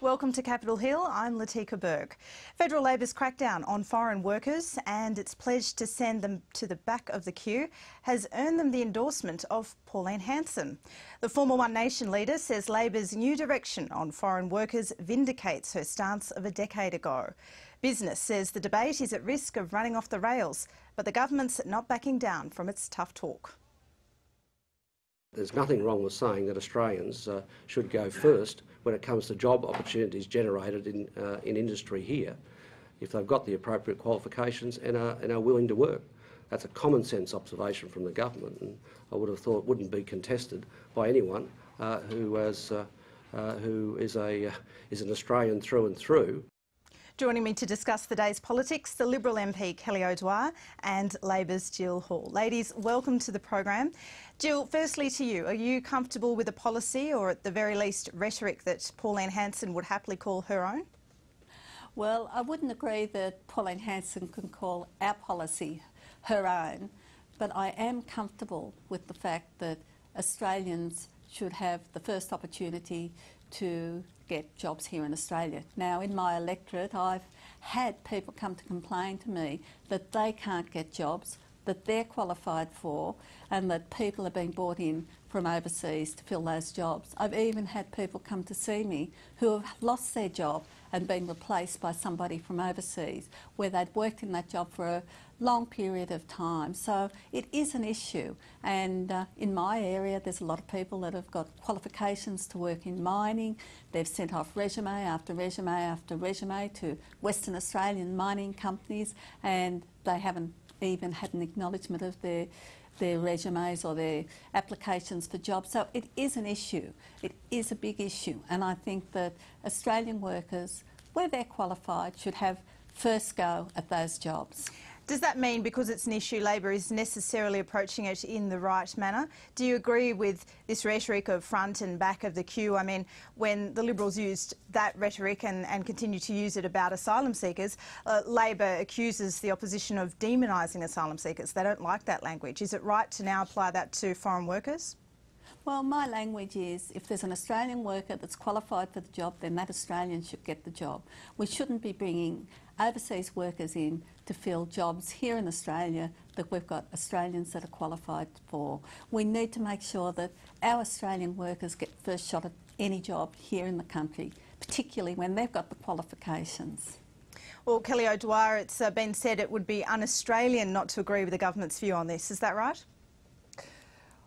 Welcome to Capitol Hill. I'm Latika Burke. Federal Labor's crackdown on foreign workers and its pledge to send them to the back of the queue has earned them the endorsement of Pauline Hanson. The former One Nation leader says Labor's new direction on foreign workers vindicates her stance of a decade ago. Business says the debate is at risk of running off the rails, but the government's not backing down from its tough talk. There's nothing wrong with saying that Australians should go first when it comes to job opportunities generated in industry here, if they've got the appropriate qualifications and are willing to work. That's a common sense observation from the government, and I would have thought wouldn't be contested by anyone who is an Australian through and through. Joining me to discuss the day's politics, the Liberal MP Kelly O'Dwyer and Labor's Jill Hall. Ladies, welcome to the program. Jill, firstly to you, are you comfortable with a policy or at the very least rhetoric that Pauline Hanson would happily call her own? Well, I wouldn't agree that Pauline Hanson can call our policy her own, but I am comfortable with the fact that Australians should have the first opportunity to get jobs here in Australia. Now, in my electorate, I've had people come to complain to me that they can't get jobs that they're qualified for and that people are being brought in from overseas to fill those jobs. I've even had people come to see me who have lost their job and been replaced by somebody from overseas where they'd worked in that job for a long period of time. So it is an issue, and in my area there's a lot of people that have got qualifications to work in mining. They've sent off resume after resume after resume to Western Australian mining companies, and they haven't even had an acknowledgement of their resumes or their applications for jobs. So it is an issue. It is a big issue, and I think that Australian workers, where they're qualified, should have first go at those jobs. Does that mean because it's an issue Labor is necessarily approaching it in the right manner? Do you agree with this rhetoric of front and back of the queue? I mean, when the Liberals used that rhetoric and continue to use it about asylum seekers, Labor accuses the opposition of demonising asylum seekers. They don't like that language. Is it right to now apply that to foreign workers? Well, my language is if there's an Australian worker that's qualified for the job, then that Australian should get the job. We shouldn't be bringing overseas workers in to fill jobs here in Australia that we've got Australians that are qualified for. We need to make sure that our Australian workers get first shot at any job here in the country, particularly when they've got the qualifications. Well, Kelly O'Dwyer, it's been said it would be un-Australian not to agree with the government's view on this. Is that right?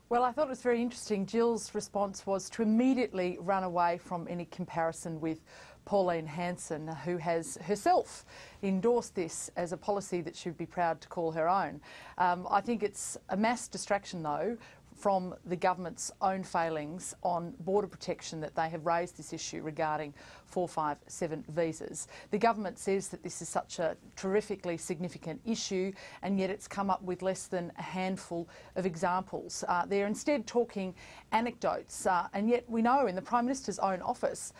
Well, I thought it was very interesting. Jill's response was to immediately run away from any comparison with Pauline Hanson, who has herself endorsed this as a policy that she'd be proud to call her own. I think it's a mass distraction, though, from the government's own failings on border protection that they have raised this issue regarding 457 visas. The government says that this is such a terrifically significant issue, and yet it's come up with less than a handful of examples. They're instead talking anecdotes, and yet we know in the Prime Minister's own office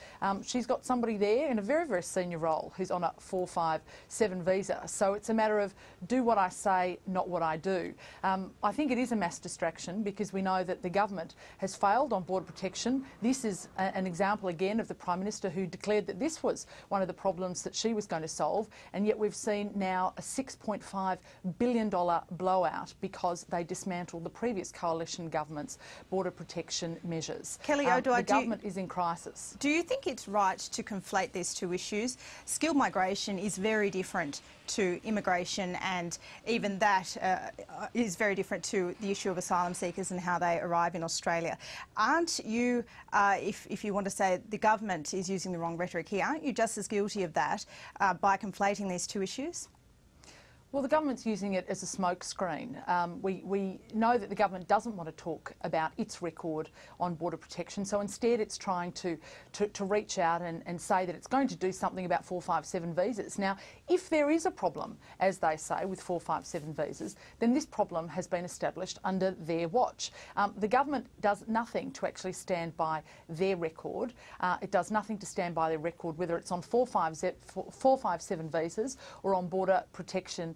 she's got somebody there in a very, very senior role who's on a 457 visa. So it's a matter of do what I say, not what I do. I think it is a mass distraction because we know that the government has failed on border protection. This is an example again of the Prime Minister who declared that this was one of the problems that she was going to solve, and yet we've seen now a $6.5 billion blowout because they dismantled the previous coalition government's border protection measures. Kelly O'Dwyer, the government is in crisis. Do you think it's right to conflate these two issues? Skilled migration is very different to immigration, and even that is very different to the issue of asylum seekers and how they arrive in Australia. Aren't you, if you want to say the government is using the wrong rhetoric here, aren't you just as guilty of that by conflating these two issues? Well, the government's using it as a smokescreen. We know that the government doesn't want to talk about its record on border protection, so instead it's trying to reach out and say that it's going to do something about 457 visas. Now, if there is a problem, as they say, with 457 visas, then this problem has been established under their watch. The government does nothing to actually stand by their record. It does nothing to stand by their record, whether it's on 457 visas or on border protection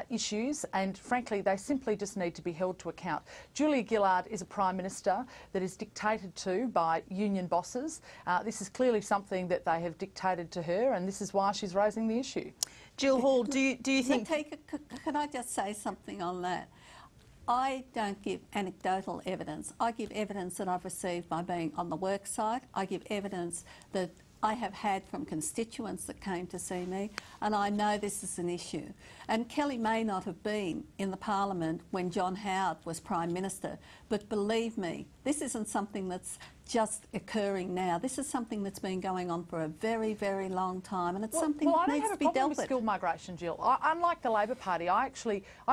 issues, and frankly they simply just need to be held to account. Julia Gillard is a Prime Minister that is dictated to by union bosses. This is clearly something that they have dictated to her, and this is why she's raising the issue. Jill Hall, do you think... Can I just say something on that? I don't give anecdotal evidence. I give evidence that I've received by being on the work site. I give evidence that I have had from constituents that came to see me, and I know this is an issue. And Kelly may not have been in the Parliament when John Howard was Prime Minister, but believe me, this isn't something that's just occurring now. This is something that's been going on for a very, very long time, and it's something that needs to be dealt with. I don't have a problem with skilled migration, Jill. Unlike the Labor Party, I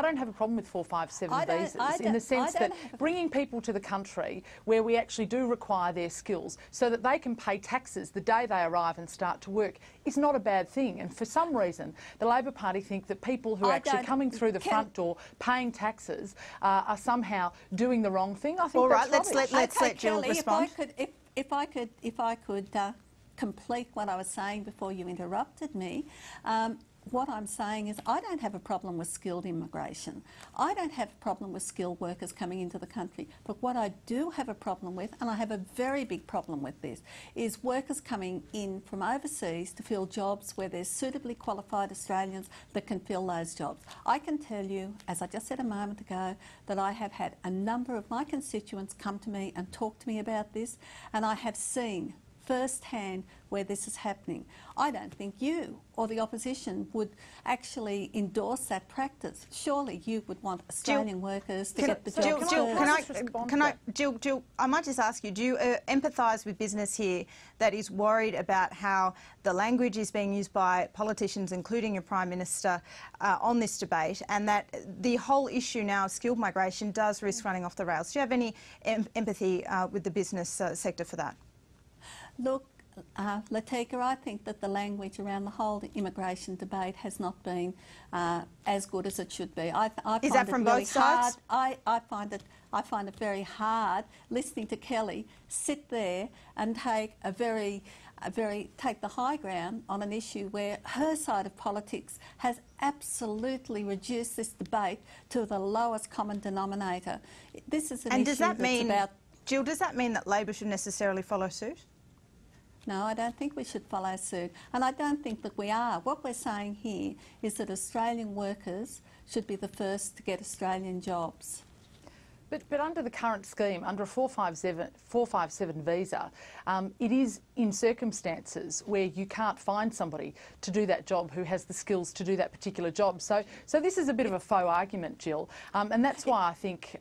don't have a problem with 457 visas in the sense that bringing people to the country where we actually do require their skills so that they can pay taxes the day they arrive and start to work is not a bad thing. And for some reason, the Labor Party think that people who are actually coming through the front door paying taxes are somehow doing the wrong thing. I think all right, that's let's let Jill Kelly, respond. If I could complete what I was saying before you interrupted me. What I'm saying is I don't have a problem with skilled immigration. I don't have a problem with skilled workers coming into the country. But what I do have a problem with, and I have a very big problem with this, is workers coming in from overseas to fill jobs where there's suitably qualified Australians that can fill those jobs. I can tell you, as I just said a moment ago, that I have had a number of my constituents come to me and talk to me about this, and I have seen firsthand where this is happening. I don't think you or the opposition would actually endorse that practice. Surely you would want Australian workers to get the jobs. Jill, I might just ask you, do you empathise with business here that is worried about how the language is being used by politicians, including your Prime Minister, on this debate, and that the whole issue now of skilled migration does risk running off the rails? Do you have any empathy with the business sector for that? Look, Latika, I think that the language around the whole immigration debate has not been as good as it should be. Is that from both sides? I find it very hard listening to Kelly sit there and take take the high ground on an issue where her side of politics has absolutely reduced this debate to the lowest common denominator. This is an issue that's about... Jill, does that mean that Labor should necessarily follow suit? No, I don't think we should follow suit, and I don't think that we are. What we're saying here is that Australian workers should be the first to get Australian jobs. But under the current scheme, under a 457 visa, it is in circumstances where you can't find somebody to do that job who has the skills to do that particular job. So this is a bit of a faux argument, Jill, and that's why I think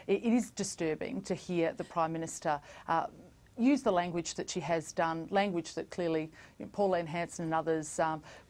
it is disturbing to hear the Prime Minister use the language that she has done, language that clearly Pauline Hanson and others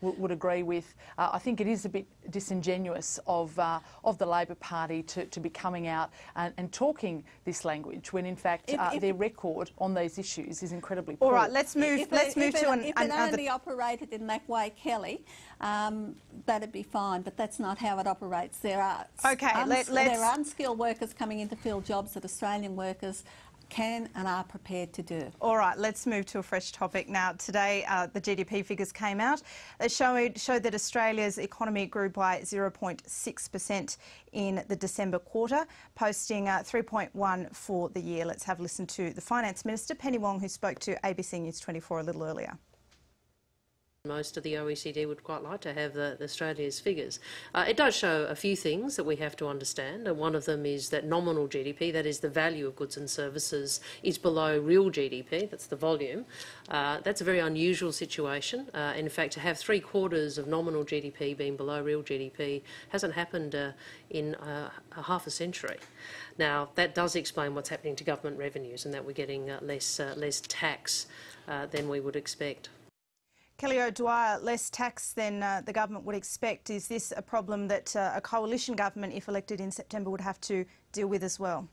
would agree with. I think it is a bit disingenuous of the Labor Party to be coming out and talking this language when in fact their record on these issues is incredibly poor. All right, let's move to another... If it only operated in that way, Kelly, that'd be fine, but that's not how it operates. There are there are unskilled workers coming in to fill jobs that Australian workers can and are prepared to do. All right, let's move to a fresh topic now. Today, the GDP figures came out. They showed that Australia's economy grew by 0.6% in the December quarter, posting 3.1 for the year. Let's have a listen to the Finance Minister, Penny Wong, who spoke to ABC News 24 a little earlier. Most of the OECD would quite like to have Australia's figures. It does show a few things that we have to understand, and one of them is that nominal GDP, that is the value of goods and services, is below real GDP, that's the volume. That's a very unusual situation. In fact, to have 3/4 of nominal GDP being below real GDP hasn't happened in half a century. Now, that does explain what's happening to government revenues and that we're getting less tax than we would expect. Kelly O'Dwyer, less tax than the government would expect. Is this a problem that a coalition government, if elected in September, would have to deal with as well?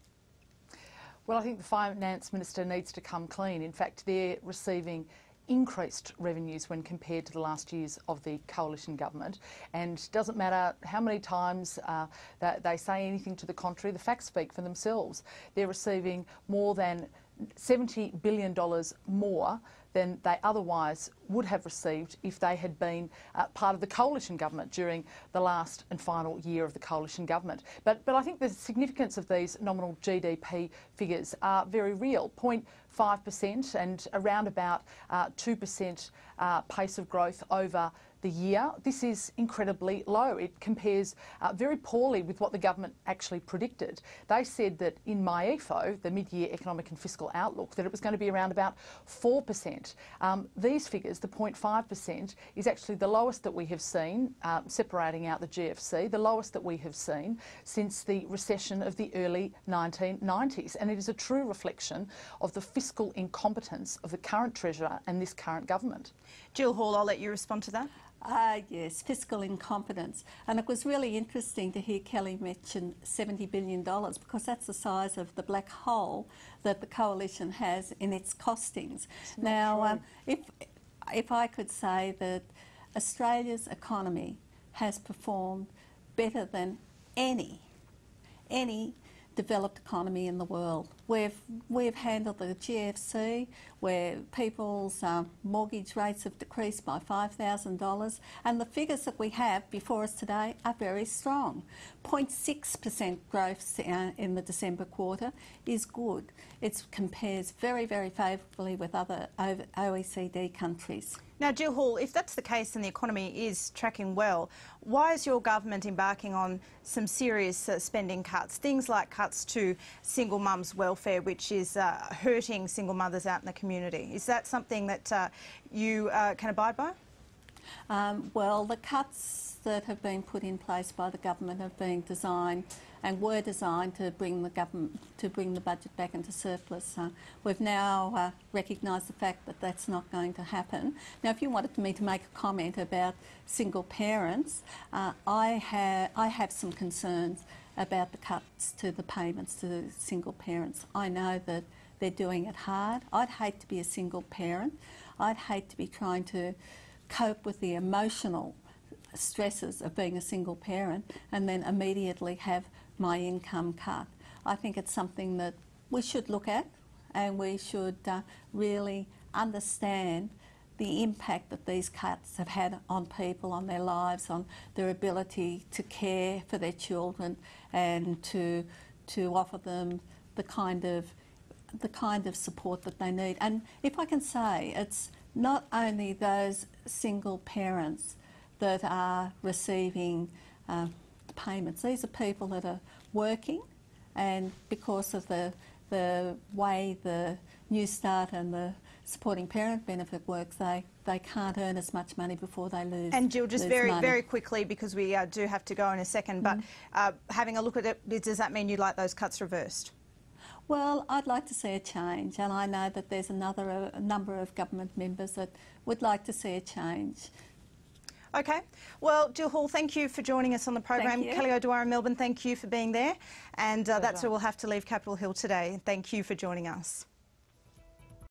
Well, I think the Finance Minister needs to come clean. In fact, they're receiving increased revenues when compared to the last years of the coalition government, and it doesn't matter how many times that they say anything to the contrary, the facts speak for themselves. They're receiving more than $70 billion more than they otherwise would have received if they had been part of the coalition government during the last and final year of the coalition government. But I think the significance of these nominal GDP figures are very real. 0.5% and around about 2% pace of growth over the year. This is incredibly low. It compares very poorly with what the government actually predicted. They said that in MyEFO, the mid-year economic and fiscal outlook, that it was going to be around about 4%. These figures, the 0.5%, is actually the lowest that we have seen, separating out the GFC, the lowest that we have seen since the recession of the early 1990s. And it is a true reflection of the fiscal incompetence of the current Treasurer and this current government. Jill Hall, I'll let you respond to that. Yes, fiscal incompetence. And it was really interesting to hear Kelly mention $70 billion, because that's the size of the black hole that the coalition has in its costings. Now, if I could say that Australia's economy has performed better than any developed economy in the world. We've handled the GFC, where people's mortgage rates have decreased by $5,000, and the figures that we have before us today are very strong. 0.6% growth in the December quarter is good. It compares very, very favourably with other OECD countries. Now, Jill Hall, if that's the case and the economy is tracking well, why is your government embarking on some serious spending cuts, things like cuts to single mums' welfare, which is hurting single mothers out in the community? Is that something that you can abide by? Well, the cuts that have been put in place by the government have been designed and were designed to bring the budget back into surplus. We've now recognised the fact that that's not going to happen. Now, if you wanted me to make a comment about single parents, I have some concerns about the cuts to the payments to single parents. I know that they're doing it hard. I'd hate to be a single parent. I'd hate to be trying to cope with the emotional stresses of being a single parent and then immediately have my income cut. I think it's something that we should look at, and we should really understand the impact that these cuts have had on people, on their lives, on their ability to care for their children and to offer them the kind of support that they need. And if I can say, it's not only those single parents that are receiving payments. These are people that are working, and because of the way the New Start and the supporting parent benefit works, they can't earn as much money before they lose. And Jill, just very quickly, because we do have to go in a second, but having a look at it, does that mean you'd like those cuts reversed? Well, I'd like to see a change, and I know that there's a number of government members that would like to see a change. Okay. Well, Jill Hall, thank you for joining us on the program. Kelly O'Dwyer in Melbourne, thank you for being there. And that's where we'll have to leave Capitol Hill today. Thank you for joining us.